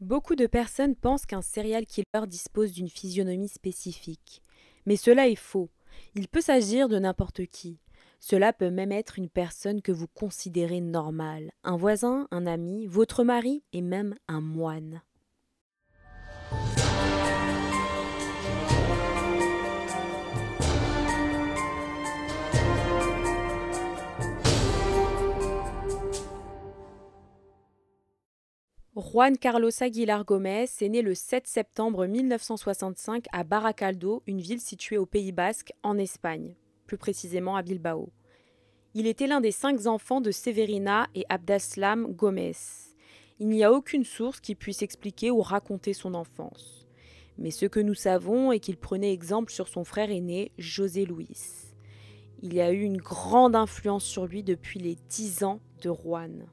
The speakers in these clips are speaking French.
Beaucoup de personnes pensent qu'un serial killer dispose d'une physionomie spécifique. Mais cela est faux. Il peut s'agir de n'importe qui. Cela peut même être une personne que vous considérez normale, un voisin, un ami, votre mari et même un moine. Juan Carlos Aguilar Gómez est né le 7 septembre 1965 à Baracaldo, une ville située au Pays Basque, en Espagne, plus précisément à Bilbao. Il était l'un des 5 enfants de Severina et Abdeslam Gómez. Il n'y a aucune source qui puisse expliquer ou raconter son enfance. Mais ce que nous savons est qu'il prenait exemple sur son frère aîné, José Luis. Il y a eu une grande influence sur lui depuis les 10 ans de Juan.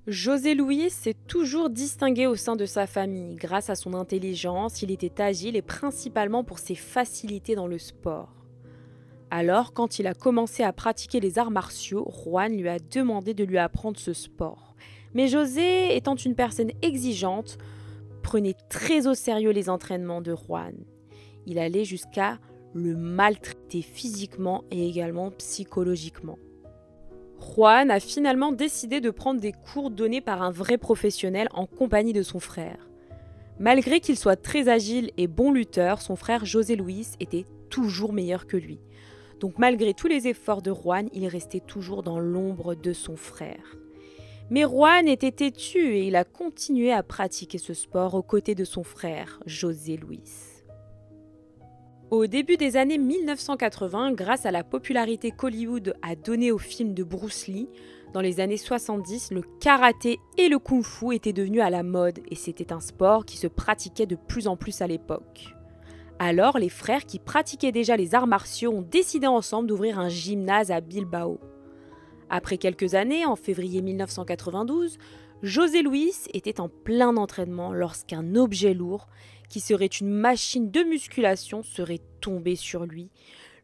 José Luis s'est toujours distingué au sein de sa famille. Grâce à son intelligence, il était agile et principalement pour ses facilités dans le sport. Alors, quand il a commencé à pratiquer les arts martiaux, Juan lui a demandé de lui apprendre ce sport. Mais José, étant une personne exigeante, prenait très au sérieux les entraînements de Juan. Il allait jusqu'à le maltraiter physiquement et également psychologiquement. Juan a finalement décidé de prendre des cours donnés par un vrai professionnel en compagnie de son frère. Malgré qu'il soit très agile et bon lutteur, son frère José Luis était toujours meilleur que lui. Donc malgré tous les efforts de Juan, il restait toujours dans l'ombre de son frère. Mais Juan était têtu et il a continué à pratiquer ce sport aux côtés de son frère, José Luis. Au début des années 1980, grâce à la popularité qu'Hollywood a donnée au film de Bruce Lee, dans les années 70, le karaté et le kung-fu étaient devenus à la mode et c'était un sport qui se pratiquait de plus en plus à l'époque. Alors, les frères qui pratiquaient déjà les arts martiaux ont décidé ensemble d'ouvrir un gymnase à Bilbao. Après quelques années, en février 1992, José Luis était en plein entraînement lorsqu'un objet lourd, qui serait une machine de musculation, serait tombé sur lui,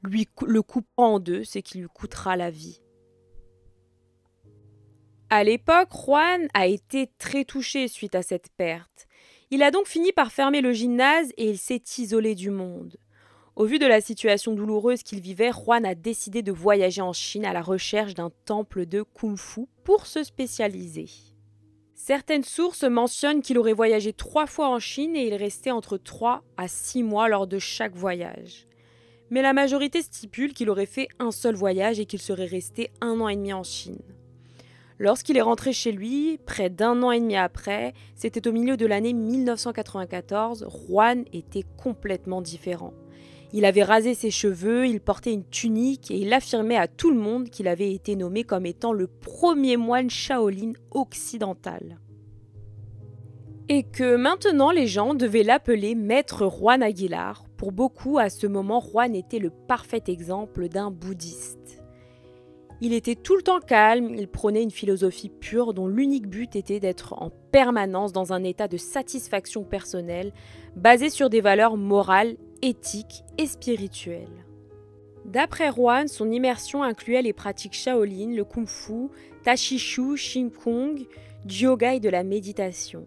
le coupant en deux, ce qui lui coûtera la vie. À l'époque, Juan a été très touché suite à cette perte. Il a donc fini par fermer le gymnase et il s'est isolé du monde. Au vu de la situation douloureuse qu'il vivait, Juan a décidé de voyager en Chine à la recherche d'un temple de kung-fu pour se spécialiser. Certaines sources mentionnent qu'il aurait voyagé 3 fois en Chine et il restait entre 3 à 6 mois lors de chaque voyage. Mais la majorité stipule qu'il aurait fait un seul voyage et qu'il serait resté 1 an et demi en Chine. Lorsqu'il est rentré chez lui, près d'1 an et demi après, c'était au milieu de l'année 1994, Juan était complètement différent. Il avait rasé ses cheveux, il portait une tunique et il affirmait à tout le monde qu'il avait été nommé comme étant le premier moine Shaolin occidental. Et que maintenant les gens devaient l'appeler Maître Juan Aguilar. Pour beaucoup, à ce moment, Juan était le parfait exemple d'un bouddhiste. Il était tout le temps calme, il prônait une philosophie pure dont l'unique but était d'être en permanence dans un état de satisfaction personnelle basé sur des valeurs morales, éthiques et spirituelles. D'après Juan, son immersion incluait les pratiques Shaolin, le Kung-Fu, Tai-Chi-Chuan, Qigong, du yoga et de la méditation.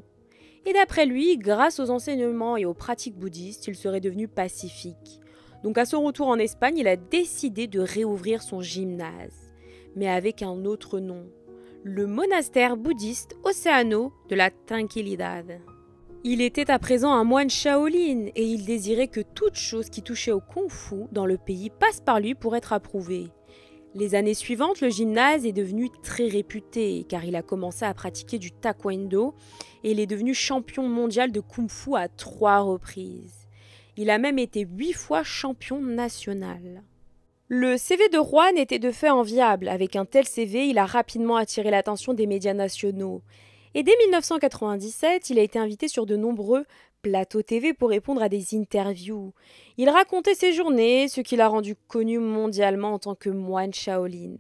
Et d'après lui, grâce aux enseignements et aux pratiques bouddhistes, il serait devenu pacifique. Donc à son retour en Espagne, il a décidé de réouvrir son gymnase, mais avec un autre nom, le monastère bouddhiste Océano de la Tranquilidad. Il était à présent un moine Shaolin et il désirait que toute chose qui touchait au kung-fu dans le pays passe par lui pour être approuvée. Les années suivantes, le gymnase est devenu très réputé car il a commencé à pratiquer du taekwondo et il est devenu champion mondial de kung-fu à 3 reprises. Il a même été 8 fois champion national. Le CV de Juan était de fait enviable. Avec un tel CV, il a rapidement attiré l'attention des médias nationaux. Et dès 1997, il a été invité sur de nombreux plateaux TV pour répondre à des interviews. Il racontait ses journées, ce qui l'a rendu connu mondialement en tant que moine Shaolin.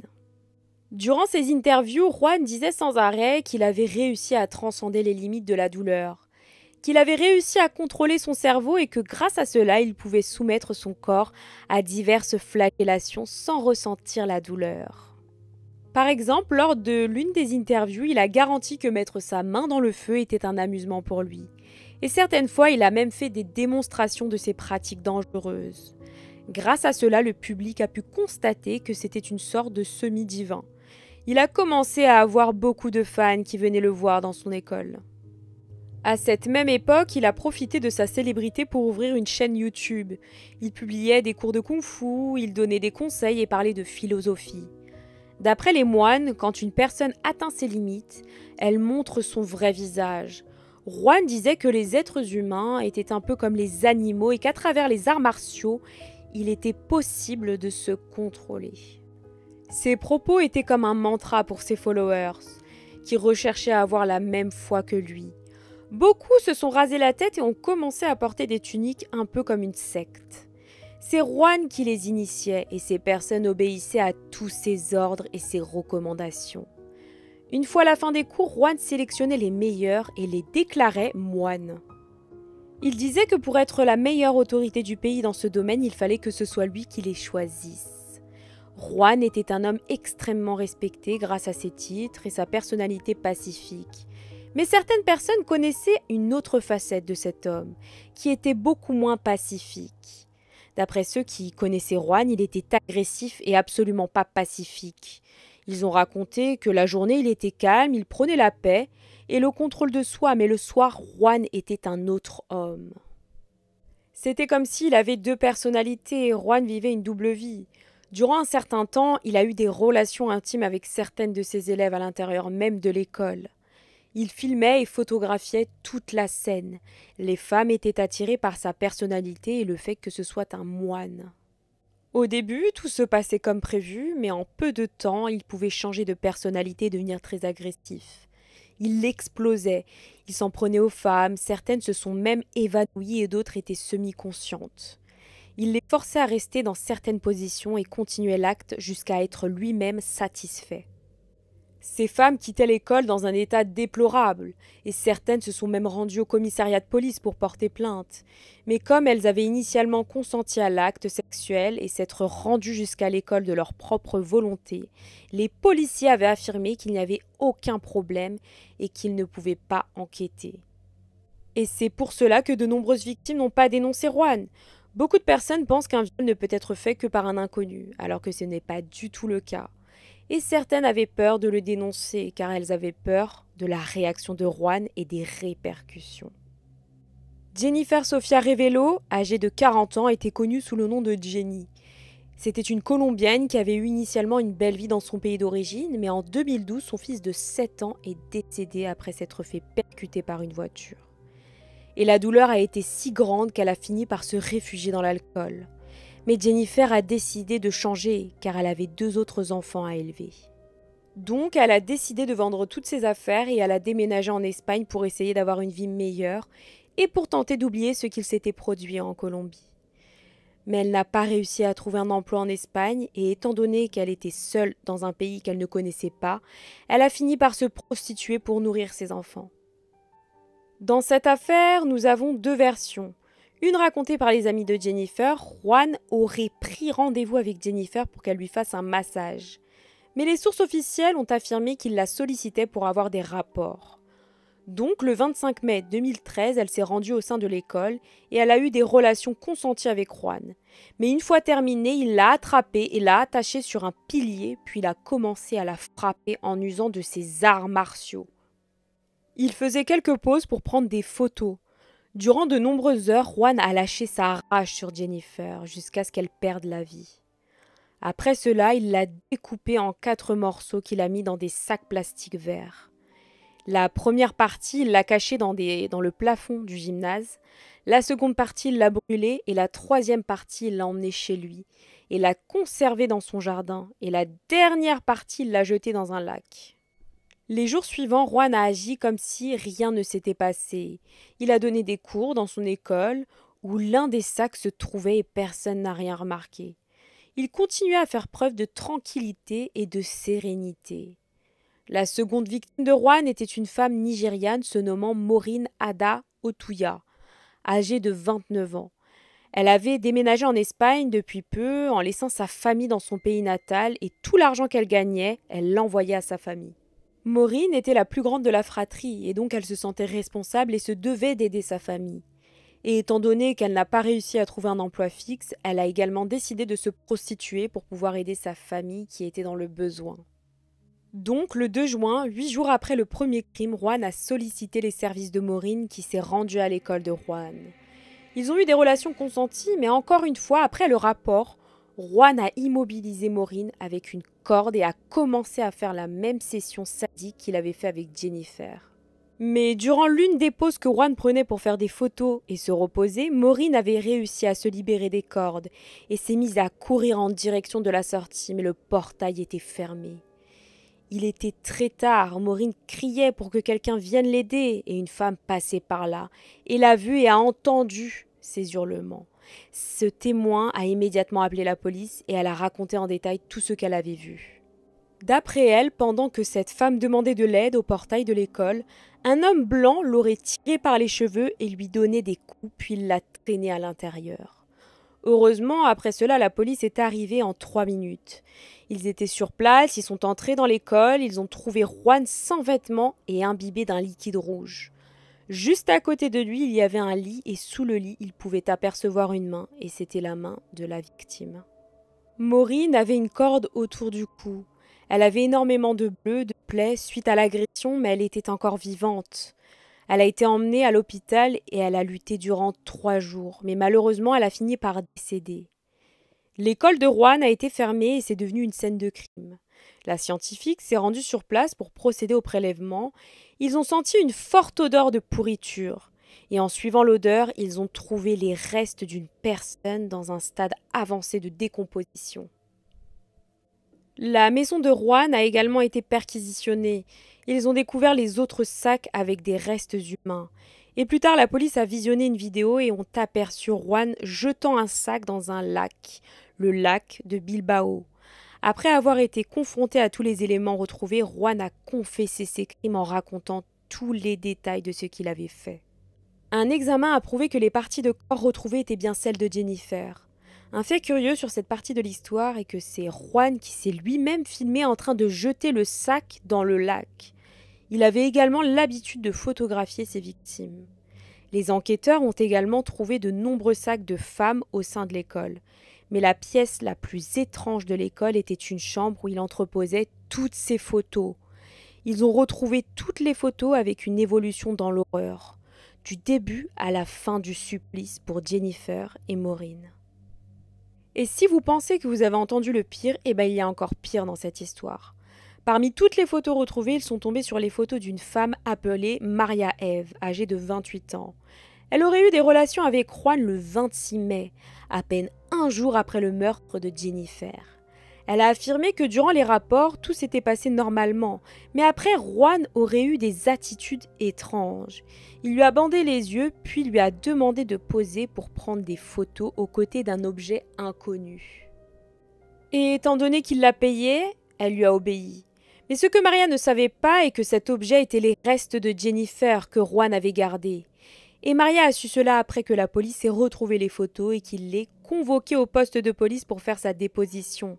Durant ces interviews, Juan disait sans arrêt qu'il avait réussi à transcender les limites de la douleur, qu'il avait réussi à contrôler son cerveau et que grâce à cela, il pouvait soumettre son corps à diverses flagellations sans ressentir la douleur. Par exemple, lors de l'une des interviews, il a garanti que mettre sa main dans le feu était un amusement pour lui. Et certaines fois, il a même fait des démonstrations de ces pratiques dangereuses. Grâce à cela, le public a pu constater que c'était une sorte de semi-divin. Il a commencé à avoir beaucoup de fans qui venaient le voir dans son école. À cette même époque, il a profité de sa célébrité pour ouvrir une chaîne YouTube. Il publiait des cours de kung-fu, il donnait des conseils et parlait de philosophie. D'après les moines, quand une personne atteint ses limites, elle montre son vrai visage. Juan disait que les êtres humains étaient un peu comme les animaux et qu'à travers les arts martiaux, il était possible de se contrôler. Ses propos étaient comme un mantra pour ses followers, qui recherchaient à avoir la même foi que lui. Beaucoup se sont rasés la tête et ont commencé à porter des tuniques un peu comme une secte. C'est Juan qui les initiait et ces personnes obéissaient à tous ses ordres et ses recommandations. Une fois la fin des cours, Juan sélectionnait les meilleurs et les déclarait moines. Il disait que pour être la meilleure autorité du pays dans ce domaine, il fallait que ce soit lui qui les choisisse. Juan était un homme extrêmement respecté grâce à ses titres et sa personnalité pacifique. Mais certaines personnes connaissaient une autre facette de cet homme, qui était beaucoup moins pacifique. D'après ceux qui connaissaient Juan, il était agressif et absolument pas pacifique. Ils ont raconté que la journée il était calme, il prenait la paix et le contrôle de soi, mais le soir, Juan était un autre homme. C'était comme s'il avait deux personnalités et Juan vivait une double vie. Durant un certain temps, il a eu des relations intimes avec certaines de ses élèves à l'intérieur même de l'école. Il filmait et photographiait toute la scène. Les femmes étaient attirées par sa personnalité et le fait que ce soit un moine. Au début, tout se passait comme prévu, mais en peu de temps, il pouvait changer de personnalité et devenir très agressif. Il explosait, il s'en prenait aux femmes, certaines se sont même évanouies et d'autres étaient semi-conscientes. Il les forçait à rester dans certaines positions et continuait l'acte jusqu'à être lui-même satisfait. Ces femmes quittaient l'école dans un état déplorable, et certaines se sont même rendues au commissariat de police pour porter plainte. Mais comme elles avaient initialement consenti à l'acte sexuel et s'être rendues jusqu'à l'école de leur propre volonté, les policiers avaient affirmé qu'il n'y avait aucun problème et qu'ils ne pouvaient pas enquêter. Et c'est pour cela que de nombreuses victimes n'ont pas dénoncé Juan. Beaucoup de personnes pensent qu'un viol ne peut être fait que par un inconnu, alors que ce n'est pas du tout le cas. Et certaines avaient peur de le dénoncer car elles avaient peur de la réaction de Juan et des répercussions. Jennifer Sofia Revelo, âgée de 40 ans, était connue sous le nom de Jenny. C'était une Colombienne qui avait eu initialement une belle vie dans son pays d'origine, mais en 2012, son fils de 7 ans est décédé après s'être fait percuter par une voiture. Et la douleur a été si grande qu'elle a fini par se réfugier dans l'alcool. Mais Jennifer a décidé de changer car elle avait 2 autres enfants à élever. Donc elle a décidé de vendre toutes ses affaires et elle a déménagé en Espagne pour essayer d'avoir une vie meilleure et pour tenter d'oublier ce qu'il s'était produit en Colombie. Mais elle n'a pas réussi à trouver un emploi en Espagne et étant donné qu'elle était seule dans un pays qu'elle ne connaissait pas, elle a fini par se prostituer pour nourrir ses enfants. Dans cette affaire, nous avons 2 versions. Une racontée par les amis de Jennifer, Juan aurait pris rendez-vous avec Jennifer pour qu'elle lui fasse un massage. Mais les sources officielles ont affirmé qu'il la sollicitait pour avoir des rapports. Donc, le 25 mai 2013, elle s'est rendue au sein de l'école et elle a eu des relations consenties avec Juan. Mais une fois terminée, il l'a attrapée et l'a attachée sur un pilier, puis il a commencé à la frapper en usant de ses arts martiaux. Il faisait quelques pauses pour prendre des photos. Durant de nombreuses heures, Juan a lâché sa rage sur Jennifer jusqu'à ce qu'elle perde la vie. Après cela, il l'a découpée en 4 morceaux qu'il a mis dans des sacs plastiques verts. La première partie, il l'a cachée dans le plafond du gymnase. La seconde partie, il l'a brûlée. Et la troisième partie, il l'a emmenée chez lui et l'a conservée dans son jardin. Et la dernière partie, il l'a jetée dans un lac. Les jours suivants, Juan a agi comme si rien ne s'était passé. Il a donné des cours dans son école où l'un des sacs se trouvait et personne n'a rien remarqué. Il continuait à faire preuve de tranquillité et de sérénité. La seconde victime de Juan était une femme nigériane se nommant Maureen Ada Otuya, âgée de 29 ans. Elle avait déménagé en Espagne depuis peu en laissant sa famille dans son pays natal et tout l'argent qu'elle gagnait, elle l'envoyait à sa famille. Maureen était la plus grande de la fratrie et donc elle se sentait responsable et se devait d'aider sa famille. Et étant donné qu'elle n'a pas réussi à trouver un emploi fixe, elle a également décidé de se prostituer pour pouvoir aider sa famille qui était dans le besoin. Donc, le 2 juin, 8 jours après le premier crime, Juan a sollicité les services de Maureen qui s'est rendue à l'école de Juan. Ils ont eu des relations consenties, mais encore une fois, après le rapport, Juan a immobilisé Maureen avec une corde et a commencé à faire la même session sadique qu'il avait fait avec Jennifer. Mais durant l'une des pauses que Juan prenait pour faire des photos et se reposer, Maureen avait réussi à se libérer des cordes et s'est mise à courir en direction de la sortie, mais le portail était fermé. Il était très tard, Maureen criait pour que quelqu'un vienne l'aider et une femme passait par là et l'a vue et a entendu ses hurlements. Ce témoin a immédiatement appelé la police et elle a raconté en détail tout ce qu'elle avait vu. D'après elle, pendant que cette femme demandait de l'aide au portail de l'école, un homme blanc l'aurait tirée par les cheveux et lui donnait des coups puis l'a traînée à l'intérieur. Heureusement, après cela, la police est arrivée en 3 minutes. Ils étaient sur place, ils sont entrés dans l'école, ils ont trouvé Juan sans vêtements et imbibé d'un liquide rouge. Juste à côté de lui, il y avait un lit et sous le lit, il pouvait apercevoir une main et c'était la main de la victime. Maureen avait une corde autour du cou. Elle avait énormément de bleus, de plaies suite à l'agression, mais elle était encore vivante. Elle a été emmenée à l'hôpital et elle a lutté durant 3 jours, mais malheureusement elle a fini par décéder. L'école de Juan a été fermée et c'est devenu une scène de crime. La scientifique s'est rendue sur place pour procéder au prélèvement. Ils ont senti une forte odeur de pourriture. Et en suivant l'odeur, ils ont trouvé les restes d'une personne dans un stade avancé de décomposition. La maison de Juan a également été perquisitionnée. Ils ont découvert les autres sacs avec des restes humains. Et plus tard, la police a visionné une vidéo et ont aperçu Juan jetant un sac dans un lac, le lac de Bilbao. Après avoir été confronté à tous les éléments retrouvés, Juan a confessé ses crimes en racontant tous les détails de ce qu'il avait fait. Un examen a prouvé que les parties de corps retrouvées étaient bien celles de Jennifer. Un fait curieux sur cette partie de l'histoire est que c'est Juan qui s'est lui-même filmé en train de jeter le sac dans le lac. Il avait également l'habitude de photographier ses victimes. Les enquêteurs ont également trouvé de nombreux sacs de femmes au sein de l'école. Mais la pièce la plus étrange de l'école était une chambre où il entreposait toutes ses photos. Ils ont retrouvé toutes les photos avec une évolution dans l'horreur, du début à la fin du supplice pour Jennifer et Maureen. Et si vous pensez que vous avez entendu le pire, il y a encore pire dans cette histoire. Parmi toutes les photos retrouvées, ils sont tombés sur les photos d'une femme appelée Maria Eve, âgée de 28 ans. Elle aurait eu des relations avec Juan le 26 mai, à peine un jour après le meurtre de Jennifer. Elle a affirmé que durant les rapports, tout s'était passé normalement, mais après, Juan aurait eu des attitudes étranges. Il lui a bandé les yeux, puis lui a demandé de poser pour prendre des photos aux côtés d'un objet inconnu. Et étant donné qu'il l'a payé, elle lui a obéi. Mais ce que Maria ne savait pas est que cet objet était les restes de Jennifer que Juan avait gardés. Et Maria a su cela après que la police ait retrouvé les photos et qu'il l'ait convoquée au poste de police pour faire sa déposition.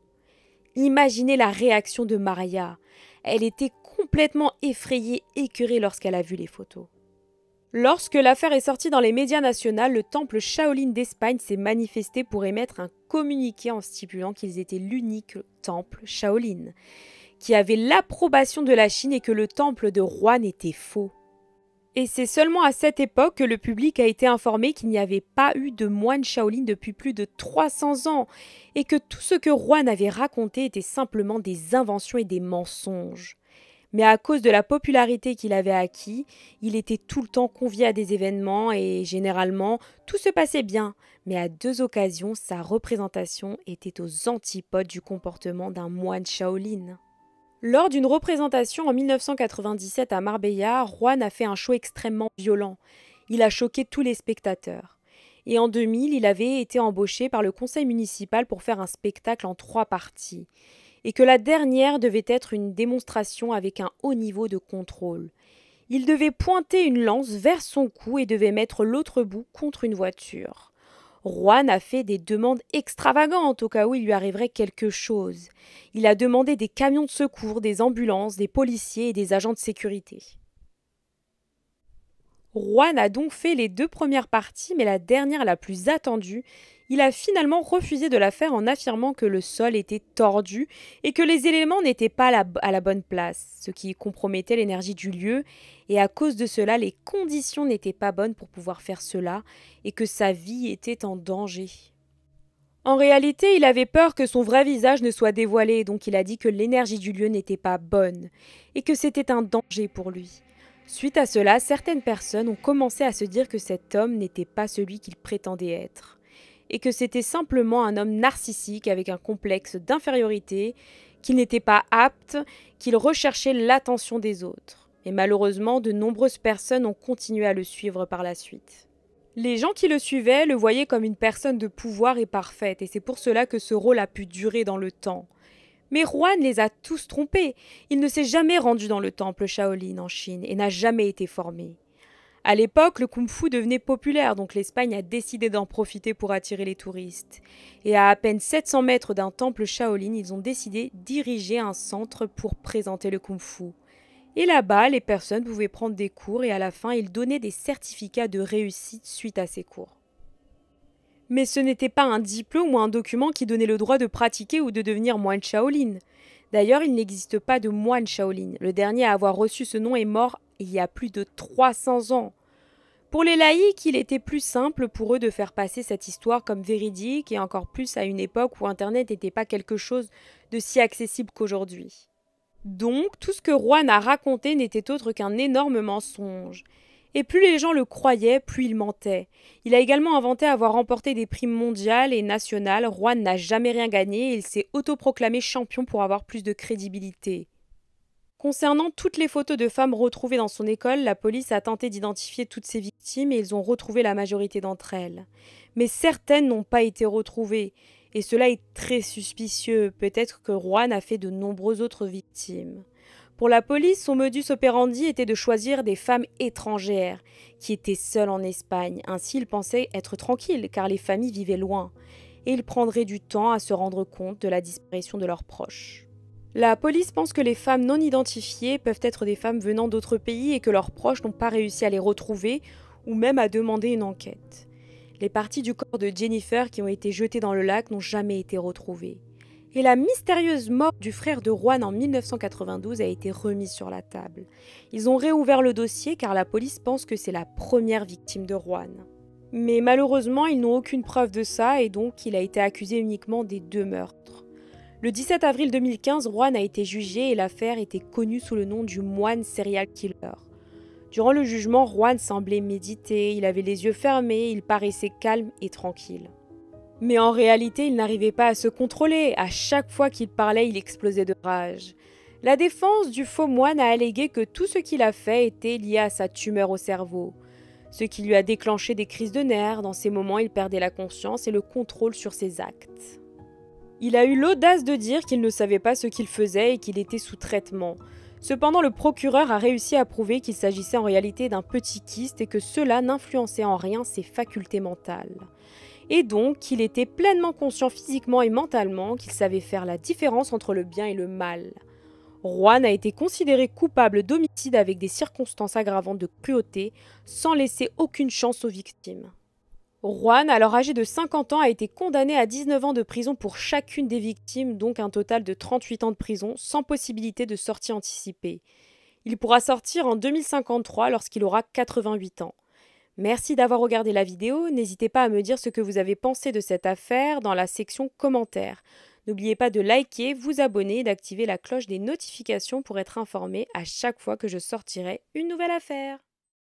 Imaginez la réaction de Maria. Elle était complètement effrayée, écœurée lorsqu'elle a vu les photos. Lorsque l'affaire est sortie dans les médias nationaux, le temple Shaolin d'Espagne s'est manifesté pour émettre un communiqué en stipulant qu'ils étaient l'unique temple Shaolin, qui avait l'approbation de la Chine et que le temple de Juan était faux. Et c'est seulement à cette époque que le public a été informé qu'il n'y avait pas eu de moine Shaolin depuis plus de 300 ans et que tout ce que Juan avait raconté était simplement des inventions et des mensonges. Mais à cause de la popularité qu'il avait acquis, il était tout le temps convié à des événements et généralement tout se passait bien. Mais à 2 occasions, sa représentation était aux antipodes du comportement d'un moine Shaolin. Lors d'une représentation en 1997 à Marbella, Juan a fait un show extrêmement violent. Il a choqué tous les spectateurs. Et en 2000, il avait été embauché par le conseil municipal pour faire un spectacle en 3 parties. Et que la dernière devait être une démonstration avec un haut niveau de contrôle. Il devait pointer une lance vers son cou et devait mettre l'autre bout contre une voiture. Juan a fait des demandes extravagantes au cas où il lui arriverait quelque chose. Il a demandé des camions de secours, des ambulances, des policiers et des agents de sécurité. Juan a donc fait les 2 premières parties, mais la dernière, la plus attendue, il a finalement refusé de la faire en affirmant que le sol était tordu et que les éléments n'étaient pas à la bonne place, ce qui compromettait l'énergie du lieu, et à cause de cela, les conditions n'étaient pas bonnes pour pouvoir faire cela, et que sa vie était en danger. En réalité, il avait peur que son vrai visage ne soit dévoilé, donc il a dit que l'énergie du lieu n'était pas bonne, et que c'était un danger pour lui. Suite à cela, certaines personnes ont commencé à se dire que cet homme n'était pas celui qu'il prétendait être, et que c'était simplement un homme narcissique avec un complexe d'infériorité, qu'il n'était pas apte, qu'il recherchait l'attention des autres. Et malheureusement, de nombreuses personnes ont continué à le suivre par la suite. Les gens qui le suivaient le voyaient comme une personne de pouvoir et parfaite, et c'est pour cela que ce rôle a pu durer dans le temps. Mais Juan les a tous trompés. Il ne s'est jamais rendu dans le temple Shaolin en Chine et n'a jamais été formé. À l'époque, le kung-fu devenait populaire, donc l'Espagne a décidé d'en profiter pour attirer les touristes. Et à peine 700 mètres d'un temple Shaolin, ils ont décidé d'ériger un centre pour présenter le kung-fu. Et là-bas, les personnes pouvaient prendre des cours et à la fin, ils donnaient des certificats de réussite suite à ces cours. Mais ce n'était pas un diplôme ou un document qui donnait le droit de pratiquer ou de devenir moine Shaolin. D'ailleurs, il n'existe pas de moine Shaolin. Le dernier à avoir reçu ce nom est mort il y a plus de 300 ans. Pour les laïcs, il était plus simple pour eux de faire passer cette histoire comme véridique et encore plus à une époque où Internet n'était pas quelque chose de si accessible qu'aujourd'hui. Donc, tout ce que Juan a raconté n'était autre qu'un énorme mensonge. Et plus les gens le croyaient, plus il mentait. Il a également inventé avoir remporté des prix mondiales et nationales. Juan n'a jamais rien gagné et il s'est autoproclamé champion pour avoir plus de crédibilité. Concernant toutes les photos de femmes retrouvées dans son école, la police a tenté d'identifier toutes ses victimes et ils ont retrouvé la majorité d'entre elles. Mais certaines n'ont pas été retrouvées. Et cela est très suspicieux. Peut-être que Juan a fait de nombreuses autres victimes. Pour la police, son modus operandi était de choisir des femmes étrangères, qui étaient seules en Espagne. Ainsi, il pensait être tranquille, car les familles vivaient loin. Et il prendrait du temps à se rendre compte de la disparition de leurs proches. La police pense que les femmes non identifiées peuvent être des femmes venant d'autres pays et que leurs proches n'ont pas réussi à les retrouver ou même à demander une enquête. Les parties du corps de Jennifer qui ont été jetées dans le lac n'ont jamais été retrouvées. Et la mystérieuse mort du frère de Juan en 1992 a été remise sur la table. Ils ont réouvert le dossier car la police pense que c'est la première victime de Juan. Mais malheureusement, ils n'ont aucune preuve de ça et donc il a été accusé uniquement des 2 meurtres. Le 17 avril 2015, Juan a été jugé et l'affaire était connue sous le nom du moine serial killer. Durant le jugement, Juan semblait méditer, il avait les yeux fermés, il paraissait calme et tranquille. Mais en réalité, il n'arrivait pas à se contrôler. À chaque fois qu'il parlait, il explosait de rage. La défense du faux moine a allégué que tout ce qu'il a fait était lié à sa tumeur au cerveau, ce qui lui a déclenché des crises de nerfs. Dans ces moments, il perdait la conscience et le contrôle sur ses actes. Il a eu l'audace de dire qu'il ne savait pas ce qu'il faisait et qu'il était sous traitement. Cependant, le procureur a réussi à prouver qu'il s'agissait en réalité d'un petit kyste et que cela n'influençait en rien ses facultés mentales. Et donc qu'il était pleinement conscient physiquement et mentalement qu'il savait faire la différence entre le bien et le mal. Juan a été considéré coupable d'homicide avec des circonstances aggravantes de cruauté, sans laisser aucune chance aux victimes. Juan, alors âgé de 50 ans, a été condamné à 19 ans de prison pour chacune des victimes, donc un total de 38 ans de prison, sans possibilité de sortie anticipée. Il pourra sortir en 2053 lorsqu'il aura 88 ans. Merci d'avoir regardé la vidéo, n'hésitez pas à me dire ce que vous avez pensé de cette affaire dans la section commentaires. N'oubliez pas de liker, vous abonner et d'activer la cloche des notifications pour être informé à chaque fois que je sortirai une nouvelle affaire.